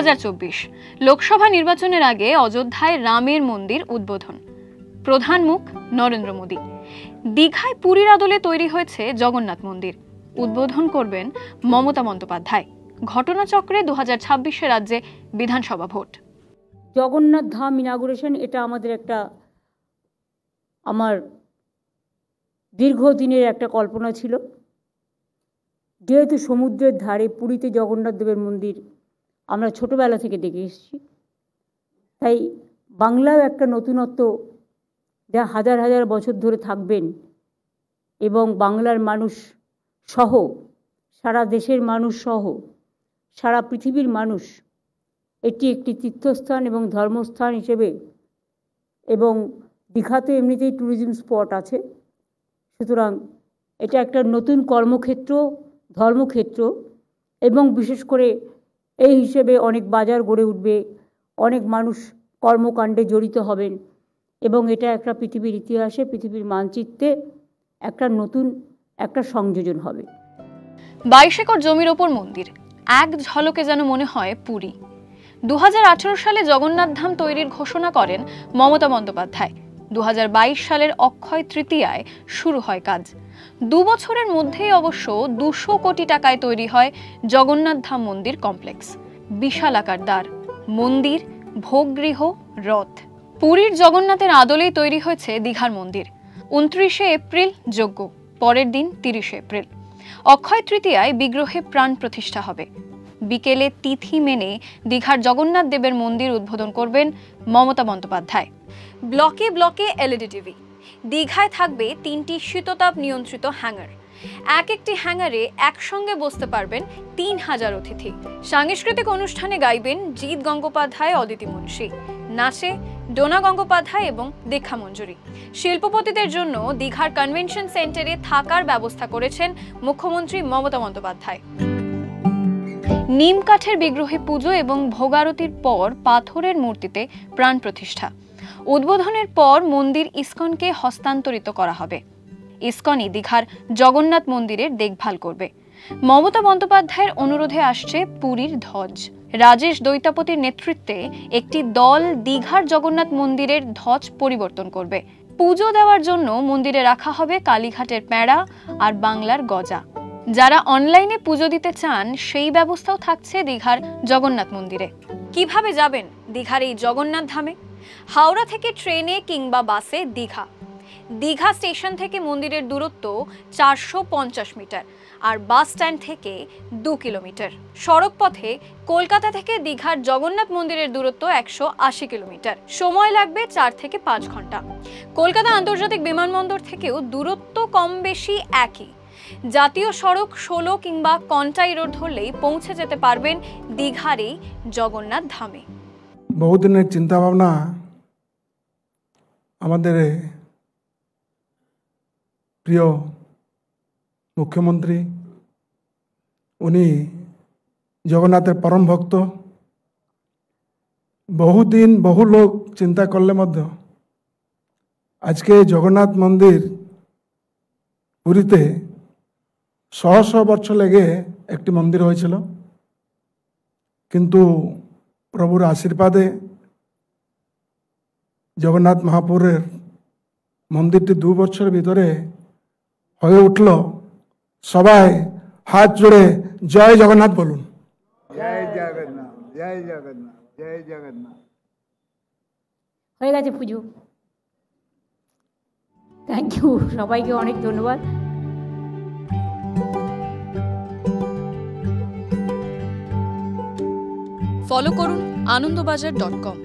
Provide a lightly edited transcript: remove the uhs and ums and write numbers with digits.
2024 লোকসভা নির্বাচনের আগে অযোধ্যায় রামের মন্দির উদ্বোধন। প্রধান মুখ নরেন্দ্র মোদী। দীঘায় পুরীর আদলে তৈরি হয়েছে জগন্নাথ মন্দির, উদ্বোধন করবেন মমতা বন্দ্যোপাধ্যায়। ঘটনাচক্রে 2026 রাজ্যে বিধানসভা ভোট। জগন্নাথ ধাম ইনাগুরেশন, এটা আমার দীর্ঘদিনের একটা কল্পনা ছিল। যেহেতু সমুদ্রের ধারে পুরীতে জগন্নাথ দেবের মন্দির আমরা ছোটোবেলা থেকে দেখে এসেছি, তাই বাংলাও একটা নতুনত্ব যা হাজার হাজার বছর ধরে থাকবেন এবং বাংলার মানুষ সহ সারা দেশের মানুষ সহ সারা পৃথিবীর মানুষ এটি একটি তীর্থস্থান এবং ধর্মস্থান হিসেবে, এবং দীঘাতে এমনিতেই ট্যুরিজম স্পট আছে, সুতরাং এটা একটা নতুন কর্মক্ষেত্র, ধর্মক্ষেত্র, এবং বিশেষ করে এই হিসেবে অনেক বাজার গড়ে উঠবে, অনেক মানুষ কর্মকাণ্ডে জড়িত হবেন এবং এটা একটা পৃথিবীর ইতিহাসে, পৃথিবীর মানচিত্রে একটা নতুন একটা সংযোজন হবে। 22 একর জমির ওপর মন্দির, এক ঝলকে যেন মনে হয় পুরী। 2018 সালে জগন্নাথ ধাম তৈরির ঘোষণা করেন মমতা বন্দ্যোপাধ্যায়। 2022 সালের অক্ষয় তৃতীয়ায় শুরু হয় কাজ। 2 বছরের মধ্যেই অবশ্য 200 কোটি টাকায় তৈরি হয় জগন্নাথ ধাম মন্দির কমপ্লেক্স। বিশাল আকার দ্বার, মন্দির, ভোগগৃহ, রথ। পুরীর জগন্নাথের আদলেই তৈরি হয়েছে দীঘার মন্দির। 29 এপ্রিল যজ্ঞ, পরের দিন 30 এপ্রিল অক্ষয় তৃতীয়ায় বিগ্রহে প্রাণ প্রতিষ্ঠা হবে। বিকেলে তিথি মেনে দীঘার জগন্নাথ দেবের মন্দির উদ্বোধন করবেন মমতা বন্দ্যোপাধ্যায়। ব্লকে ব্লকে এলইডি টিভি। দীঘায় থাকবে 3টি শীততাপ নিয়ন্ত্রিত হ্যাঙ্গার। এক একটি হ্যাঙ্গারে একসঙ্গে বসতে পারবেন 3000 অতিথি। সাংস্কৃতিক অনুষ্ঠানে গাইবেন জিৎ গঙ্গোপাধ্যায়, অদিতি মুন্সী। নাচে ডোনা গঙ্গোপাধ্যায় এবং দীক্ষা মঞ্জুরি। শিল্পপতিদের জন্য দীঘার কনভেনশন সেন্টারে থাকার ব্যবস্থা করেছেন মুখ্যমন্ত্রী মমতা বন্দ্যোপাধ্যায়। নিম কাঠের বিগ্রহে পুজো এবং ভোগারতির পর পাথরের মূর্তিতে প্রাণ প্রতিষ্ঠা। উদ্বোধনের পর মন্দির ইসকনকে হস্তান্তরিত করা হবে। ইসকনই দীঘার জগন্নাথ মন্দিরের দেখভাল করবে। মমতা বন্দ্যোপাধ্যায়ের অনুরোধে আসছে পুরীর ধ্বজ। রাজেশ দৈতাপতির নেতৃত্বে একটি দল দীঘার জগন্নাথ মন্দিরের ধ্বজ পরিবর্তন করবে। পুজো দেওয়ার জন্য মন্দিরে রাখা হবে কালীঘাটের প্যাঁড়া আর বাংলার গজা। যারা অনলাইনে পুজো দিতে চান সেই ব্যবস্থাও থাকছে দীঘার জগন্নাথ মন্দিরে। কিভাবে যাবেন দীঘার এই জগন্নাথ ধামে? হাওড়া থেকে ট্রেনে কিংবা বাসে দীঘা। দীঘা স্টেশন থেকে মন্দিরের দূরত্ব 450 মিটার আর বাস স্ট্যান্ড থেকে 2 কিলোমিটার। সড়ক পথে কলকাতা থেকে দীঘার জগন্নাথ মন্দিরের দূরত্ব 180 কিলোমিটার। সময় লাগবে 4 থেকে 5 ঘন্টা। কলকাতা আন্তর্জাতিক বিমানবন্দর থেকেও দূরত্ব কম বেশি একই। জাতীয় সড়ক 16 কিংবা কন্টাই রোড ধরলেই পৌঁছে যেতে পারবেন দীঘার এই জগন্নাথ ধামে। বহুদিনের চিন্তা ভাবনা আমাদের প্রিয় মুখ্যমন্ত্রী, উনি জগন্নাথের পরম ভক্ত। বহুদিন বহু লোক চিন্তা করলে মধ্য আজকে জগন্নাথ মন্দির পুরীতে 100 বছর লেগে একটি মন্দির হয়েছিল, কিন্তু প্রভুর আশীর্বাদে জগন্নাথ মহাপুরের মন্দিরটি 2 বছরের ভিতরে হয়ে উঠল। সবাই হাত জোড়ে জয় জগন্নাথ বলুন। জয় জগন্নাথ, জয় জগন্নাথ, জয় জগন্নাথ। হয়ে গেছে পুজো। থ্যাংক ইউ, সবাইকে অনেক ধন্যবাদ। ফলো করুন আনন্দবাজার.com।